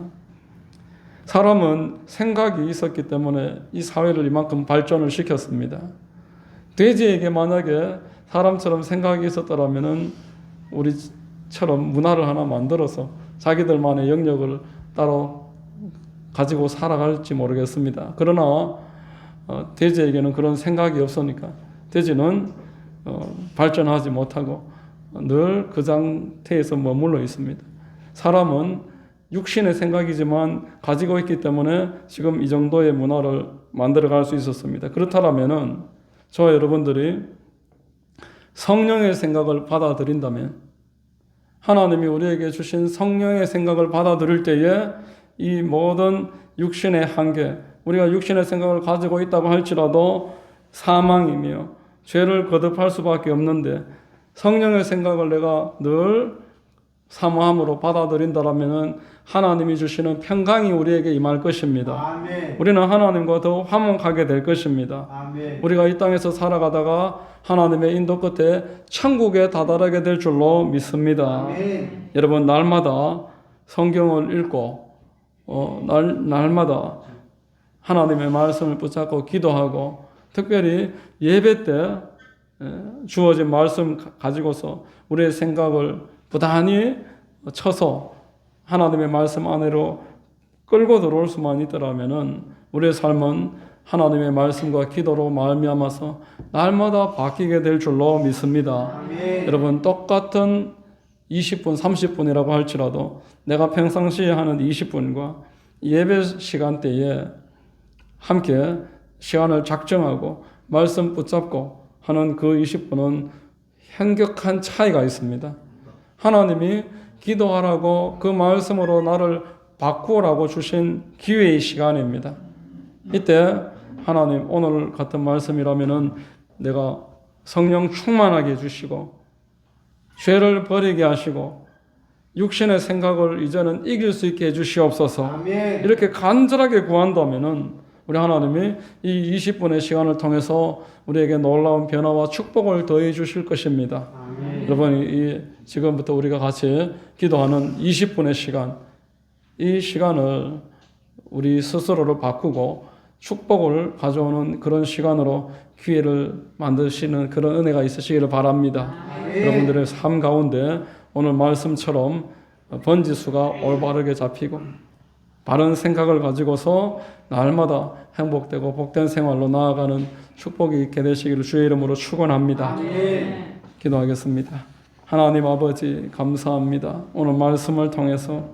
사람은 생각이 있었기 때문에 이 사회를 이만큼 발전을 시켰습니다. 돼지에게 만약에 사람처럼 생각이 있었더라면 우리처럼 문화를 하나 만들어서 자기들만의 영역을 따로 가지고 살아갈지 모르겠습니다. 그러나 돼지에게는 그런 생각이 없으니까 돼지는 발전하지 못하고 늘 그 상태에서 머물러 있습니다. 사람은 육신의 생각이지만 가지고 있기 때문에 지금 이 정도의 문화를 만들어갈 수 있었습니다. 그렇다면 저와 여러분들이 성령의 생각을 받아들인다면, 하나님이 우리에게 주신 성령의 생각을 받아들일 때에 이 모든 육신의 한계, 우리가 육신의 생각을 가지고 있다고 할지라도 사망이며 죄를 거듭할 수밖에 없는데 성령의 생각을 내가 늘 사모함으로 받아들인다면 하나님이 주시는 평강이 우리에게 임할 것입니다. 아멘. 우리는 하나님과 더 화목하게 될 것입니다. 아멘. 우리가 이 땅에서 살아가다가 하나님의 인도 끝에 천국에 다다르게 될 줄로 믿습니다. 아멘. 여러분, 날마다 성경을 읽고 날마다 하나님의 말씀을 붙잡고 기도하고, 특별히 예배 때 주어진 말씀 가지고서 우리의 생각을 부단히 쳐서 하나님의 말씀 안으로 끌고 들어올 수만 있더라면은 우리의 삶은 하나님의 말씀과 기도로 말미암아서 날마다 바뀌게 될 줄로 믿습니다. 아멘. 여러분, 똑같은 20분, 30분이라고 할지라도 내가 평상시에 하는 20분과 예배 시간대에 함께 시간을 작정하고 말씀 붙잡고 하는 그 20분은 현격한 차이가 있습니다. 하나님이 기도하라고 그 말씀으로 나를 바꾸라고 주신 기회의 시간입니다. 이때 하나님, 오늘 같은 말씀이라면은 내가 성령 충만하게 해주시고 죄를 버리게 하시고 육신의 생각을 이제는 이길 수 있게 해주시옵소서. 아멘. 이렇게 간절하게 구한다면은 우리 하나님이 이 20분의 시간을 통해서 우리에게 놀라운 변화와 축복을 더해 주실 것입니다. 아멘. 여러분이 지금부터 우리가 같이 기도하는 20분의 시간, 이 시간을 우리 스스로를 바꾸고 축복을 가져오는 그런 시간으로 기회를 만드시는 그런 은혜가 있으시기를 바랍니다. 아멘. 여러분들의 삶 가운데 오늘 말씀처럼 번지수가 올바르게 잡히고 바른 생각을 가지고서 날마다 행복되고 복된 생활로 나아가는 축복이 있게 되시기를 주의 이름으로 축원합니다. 아멘. 기도하겠습니다. 하나님 아버지, 감사합니다. 오늘 말씀을 통해서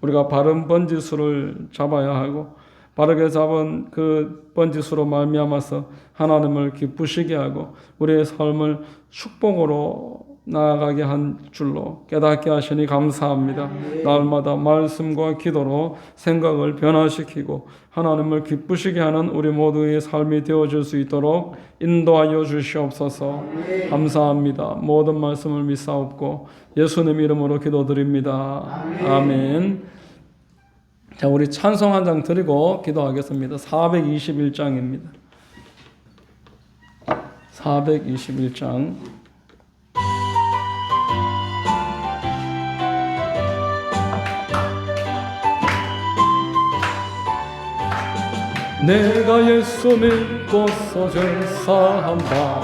우리가 바른 번지수를 잡아야 하고 바르게 잡은 그 번지수로 말미암아서 하나님을 기쁘시게 하고 우리의 삶을 축복으로 나아가게 한 줄로 깨닫게 하시니 감사합니다. 날마다 말씀과 기도로 생각을 변화시키고 하나님을 기쁘시게 하는 우리 모두의 삶이 되어질 수 있도록 인도하여 주시옵소서. 감사합니다. 모든 말씀을 믿사옵고 예수님 이름으로 기도드립니다. 아멘. 자, 우리 찬송 한 장 드리고 기도하겠습니다. 421장입니다. 421장. 내가 예수 믿고서 죄사함 받